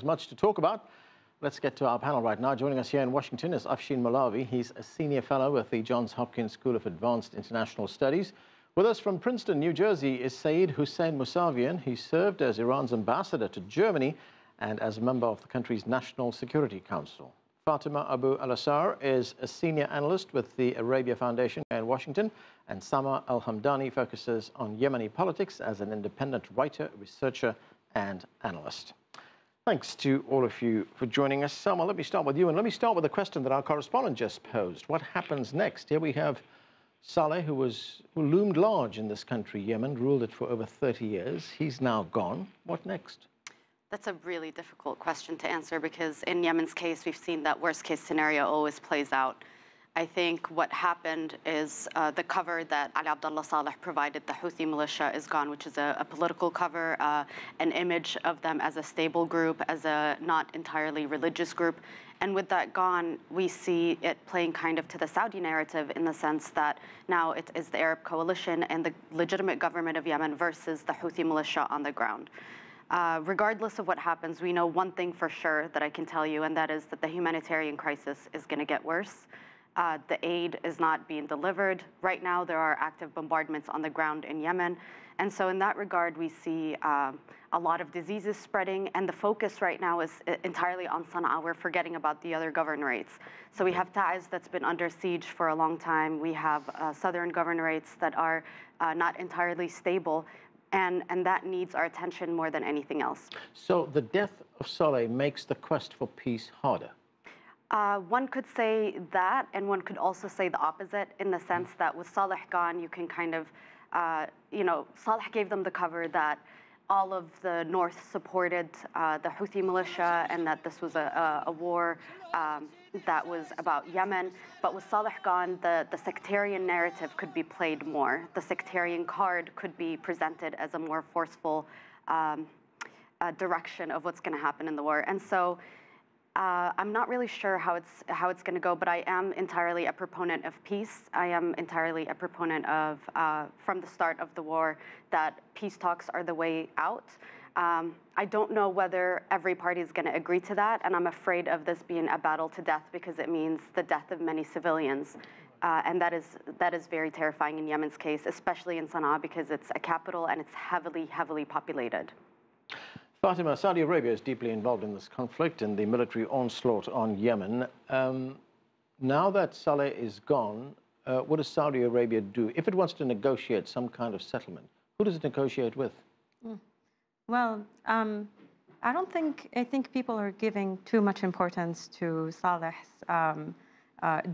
Much to talk about. Let's get to our panel right now. Joining us here in Washington is Afshin Molavi. He's a senior fellow with the Johns Hopkins School of Advanced International Studies. With us from Princeton, New Jersey, is Seyed Hossein Mousavian. He served as Iran's ambassador to Germany and as a member of the country's National Security Council. Fatima Abo Alasrar is a senior analyst with the Arabia Foundation in Washington, and Sama Al-Hamdani focuses on Yemeni politics as an independent writer, researcher, and analyst. Thanks to all of you for joining us. Sama, let me start with you, and let me start with a question that our correspondent just posed. What happens next? Here we have Saleh, who loomed large in this country, Yemen, ruled it for over 30 years. He's now gone. What next? That's a really difficult question to answer because in Yemen's case, we've seen that worst-case scenario always plays out. I think what happened is the cover that Abdullah Saleh provided, the Houthi militia, is gone, which is a political cover, an image of them as a stable group, as a not entirely religious group. And with that gone, we see it playing kind of to the Saudi narrative in the sense that now it is the Arab coalition and the legitimate government of Yemen versus the Houthi militia on the ground. Regardless of what happens, we know one thing for sure that I can tell you, and that is that the humanitarian crisis is going to get worse. The aid is not being delivered. Right now, there are active bombardments on the ground in Yemen. And so in that regard, we see a lot of diseases spreading. And the focus right now is entirely on Sana'a. We're forgetting about the other governorates. So we have Taiz that's been under siege for a long time. We have southern governorates that are not entirely stable. And that needs our attention more than anything else. So the death of Saleh makes the quest for peace harder? One could say that, and one could also say the opposite, in the sense that with Saleh gone, you can kind of, Saleh gave them the cover that all of the North supported the Houthi militia and that this was a war that was about Yemen. But with Saleh gone, the sectarian narrative could be played more. The sectarian card could be presented as a more forceful direction of what's going to happen in the war. And so I'm not really sure how it's going to go, but I am entirely a proponent of peace. I am entirely a proponent of, from the start of the war, that peace talks are the way out. I don't know whether every party is going to agree to that, and I'm afraid of this being a battle to death because it means the death of many civilians. And that is very terrifying in Yemen's case, especially in Sana'a, because it's a capital and it's heavily, heavily populated. Fatima, Saudi Arabia is deeply involved in this conflict and the military onslaught on Yemen. Now that Saleh is gone, what does Saudi Arabia do? If it wants to negotiate some kind of settlement, who does it negotiate with? Well, I think people are giving too much importance to Saleh's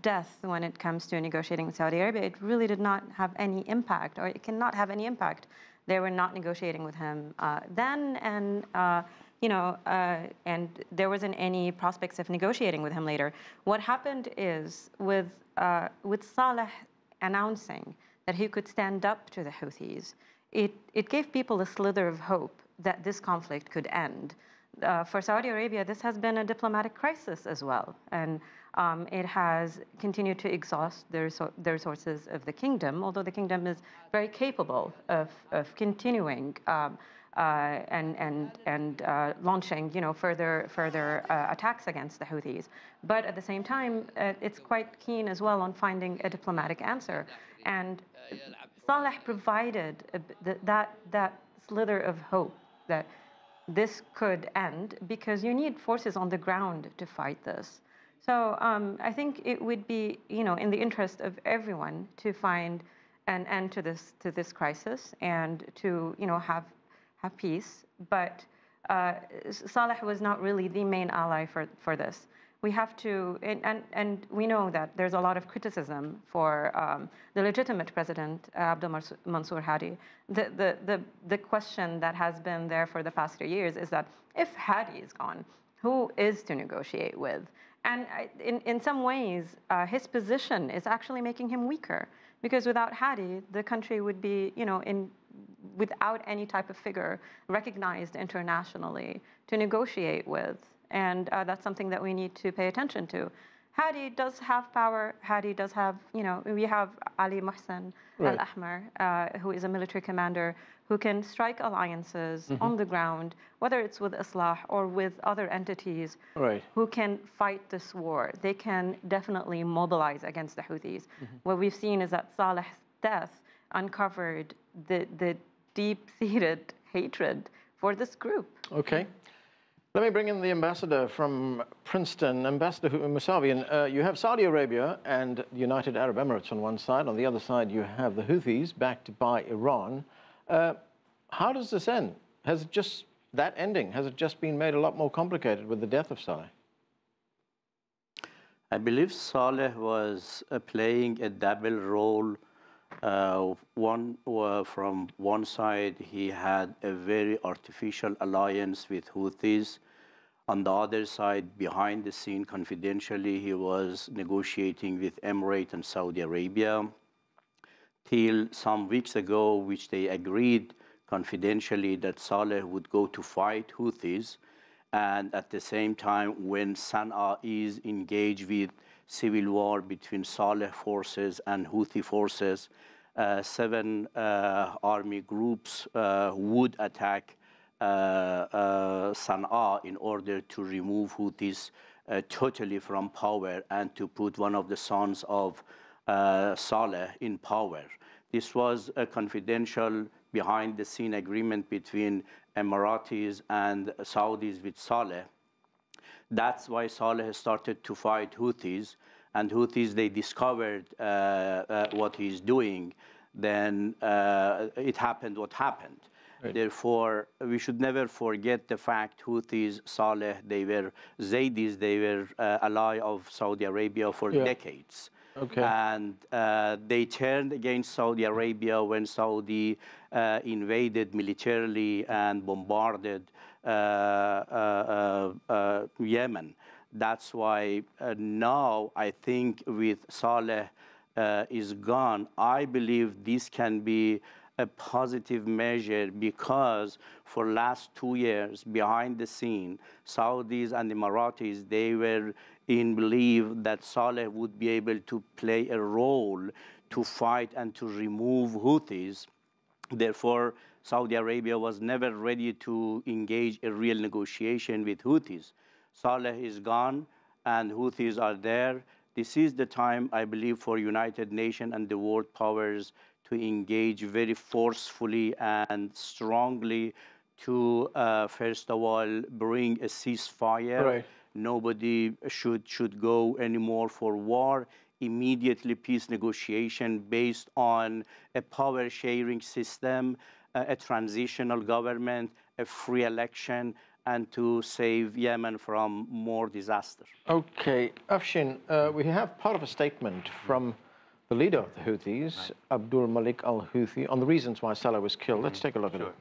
death when it comes to negotiating with Saudi Arabia. It really did not have any impact, or it cannot have any impact. They were not negotiating with him then, and and there wasn't any prospects of negotiating with him later. What happened is with Saleh announcing that he could stand up to the Houthis, it gave people a slither of hope that this conflict could end. For Saudi Arabia, this has been a diplomatic crisis as well, and it has continued to exhaust the resources of the kingdom, although the kingdom is very capable of continuing and launching, further attacks against the Houthis. But at the same time, it's quite keen as well on finding a diplomatic answer. And Saleh provided that slither of hope that this could end, because you need forces on the ground to fight this. So I think it would be, in the interest of everyone to find an end to this crisis and to, have peace. But Saleh was not really the main ally for this. We have to, and we know that there's a lot of criticism for the legitimate president, Abdul Mansur Hadi. The question that has been there for the past 3 years is that if Hadi is gone, who is to negotiate with? And in some ways, his position is actually making him weaker, because without Hadi, the country would be, without any type of figure recognized internationally to negotiate with. And that's something that we need to pay attention to. Hadi does have power. Hadi does have, we have Ali Mohsen Al-Ahmar, who is a military commander who can strike alliances on the ground, whether it's with Islah or with other entities who can fight this war. They can definitely mobilize against the Houthis. What we've seen is that Saleh's death uncovered the deep-seated hatred for this group. Okay. Let me bring in the ambassador from Princeton, Ambassador Mousavian. You have Saudi Arabia and the United Arab Emirates on one side. On the other side, you have the Houthis backed by Iran. How does this end? Has it just been made a lot more complicated with the death of Saleh? I believe Saleh was playing a double role. From one side, he had a very artificial alliance with Houthis. On the other side, behind the scene, confidentially, he was negotiating with Emirates and Saudi Arabia. Till some weeks ago, which they agreed confidentially that Saleh would go to fight Houthis. And at the same time, when Sana'a is engaged with civil war between Saleh forces and Houthi forces, 7 army groups would attack Sana'a in order to remove Houthis totally from power and to put one of the sons of Saleh in power. This was a confidential behind-the-scene agreement between Emiratis and Saudis with Saleh. That's why Saleh started to fight Houthis, and Houthis, they discovered what he's doing. Then it happened what happened. Therefore, we should never forget the fact Houthis, Saleh, they were Zaydis, they were ally of Saudi Arabia for decades. And they turned against Saudi Arabia when Saudi invaded militarily and bombarded Yemen. That's why now I think with Saleh is gone, I believe this can be a positive measure, because for last 2 years behind the scene, Saudis and Emiratis, they were in belief that Saleh would be able to play a role to fight and to remove Houthis. Therefore, Saudi Arabia was never ready to engage a real negotiation with Houthis. Saleh is gone and Houthis are there. This is the time, I believe, for United Nations and the world powers to engage very forcefully and strongly to, first of all, bring a ceasefire. Nobody should go anymore for war. Immediately peace negotiation based on a power-sharing system, a transitional government, a free election, and to save Yemen from more disaster. Okay, Afshin, we have part of a statement from the leader of the Houthis, Abdul Malik al-Houthi, on the reasons why Saleh was killed. Let's take a look at it.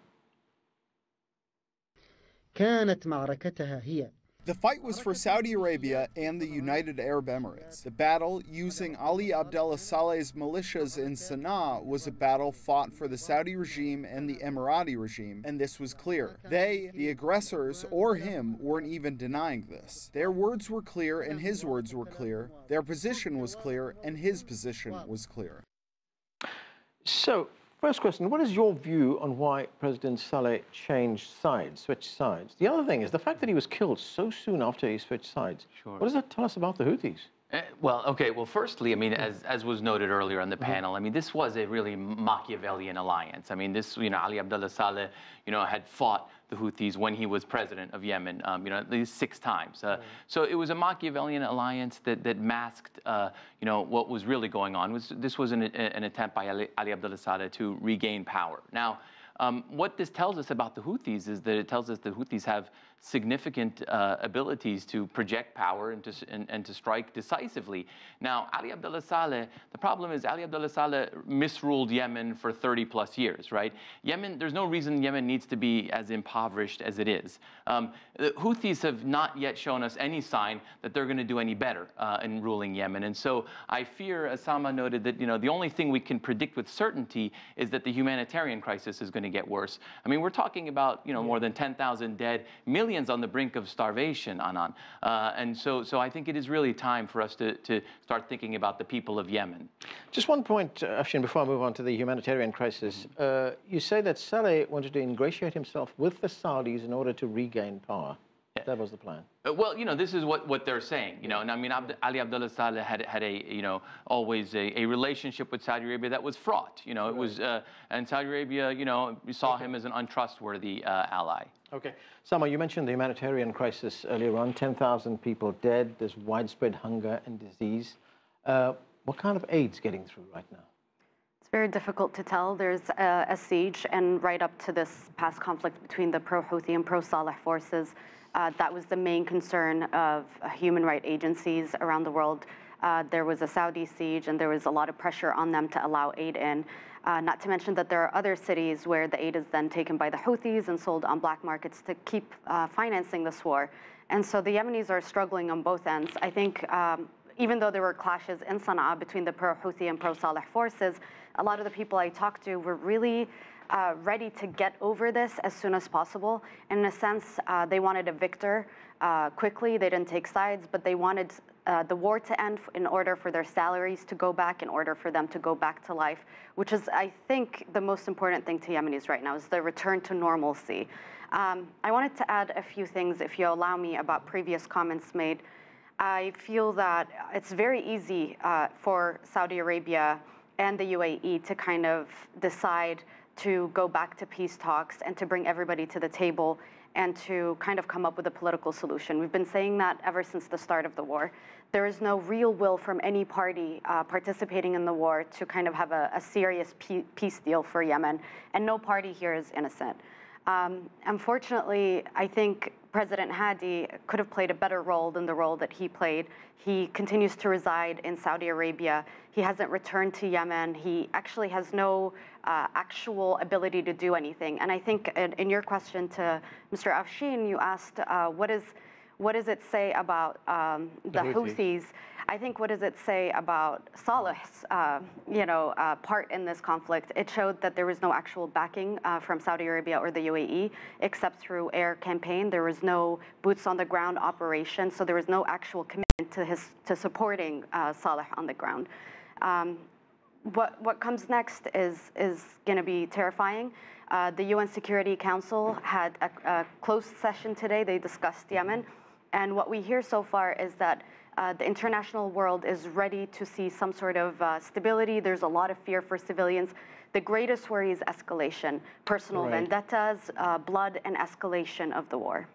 كانت معركتها هي The fight was for Saudi Arabia and the United Arab Emirates. The battle using Ali Abdullah Saleh's militias in Sana'a was a battle fought for the Saudi regime and the Emirati regime, and this was clear. They, the aggressors, or him, weren't even denying this. Their words were clear and his words were clear. Their position was clear and his position was clear. So, first question, what is your view on why President Saleh switched sides? The other thing is the fact that he was killed so soon after he switched sides. What does that tell us about the Houthis? Well, firstly, I mean, as was noted earlier on the panel, I mean, this was a really Machiavellian alliance. I mean, this, Ali Abdullah Saleh, had fought the Houthis when he was president of Yemen, at least 6 times. So it was a Machiavellian alliance that masked, what was really going on. This was an attempt by Ali Abdullah Saleh to regain power. Now, what this tells us about the Houthis is that it tells us the Houthis have significant abilities to project power and to strike decisively. Now, Ali Abdullah Saleh, the problem is Ali Abdullah Saleh misruled Yemen for 30+ years, right? Yemen, there's no reason Yemen needs to be as impoverished as it is. The Houthis have not yet shown us any sign that they're going to do any better in ruling Yemen. And so I fear, as Sama noted, that the only thing we can predict with certainty is that the humanitarian crisis is going to get worse. I mean, we're talking about more than 10,000 dead, millions millions on the brink of starvation, Anand. And so I think it is really time for us to start thinking about the people of Yemen. Just one point, Afshin, before I move on to the humanitarian crisis. You say that Saleh wanted to ingratiate himself with the Saudis in order to regain power. That was the plan. Well, this is what they're saying, and I mean, Ali Abdullah Saleh had a, always a relationship with Saudi Arabia that was fraught, it was, and Saudi Arabia, saw him as an untrustworthy ally. Okay. Sama, you mentioned the humanitarian crisis earlier on, 10,000 people dead, there's widespread hunger and disease. What kind of aid's getting through right now? It's very difficult to tell. There's a siege, and right up to this past conflict between the pro-Houthi and pro-Saleh forces, that was the main concern of human rights agencies around the world. There was a Saudi siege, and there was a lot of pressure on them to allow aid in. Not to mention that there are other cities where the aid is then taken by the Houthis and sold on black markets to keep financing this war. And so the Yemenis are struggling on both ends. I think even though there were clashes in Sana'a between the pro-Houthi and pro-Saleh forces, a lot of the people I talked to were really ready to get over this as soon as possible. In a sense, they wanted a victor quickly. They didn't take sides, but they wanted the war to end in order for their salaries to go back, in order for them to go back to life, which is, I think, the most important thing to Yemenis right now, is the return to normalcy. I wanted to add a few things, if you allow me, about previous comments made. I feel that it's very easy for Saudi Arabia and the UAE to kind of decide to go back to peace talks and to bring everybody to the table and to kind of come up with a political solution. We've been saying that ever since the start of the war. There is no real will from any party participating in the war to kind of have a serious peace deal for Yemen, and no party here is innocent. Unfortunately, I think President Hadi could have played a better role than the role that he played. He continues to reside in Saudi Arabia. He hasn't returned to Yemen. He actually has no actual ability to do anything. And I think in your question to Mr. Afshin, you asked, what does it say about the Houthis? I think what does it say about Saleh's part in this conflict? It showed that there was no actual backing from Saudi Arabia or the UAE, except through air campaign. There was no boots on the ground operation, so there was no actual commitment to supporting Saleh on the ground. What comes next is going to be terrifying. The UN Security Council had a closed session today. They discussed Yemen. And what we hear so far is that the international world is ready to see some sort of stability. There's a lot of fear for civilians. The greatest worry is escalation, personal vendettas, blood, and escalation of the war.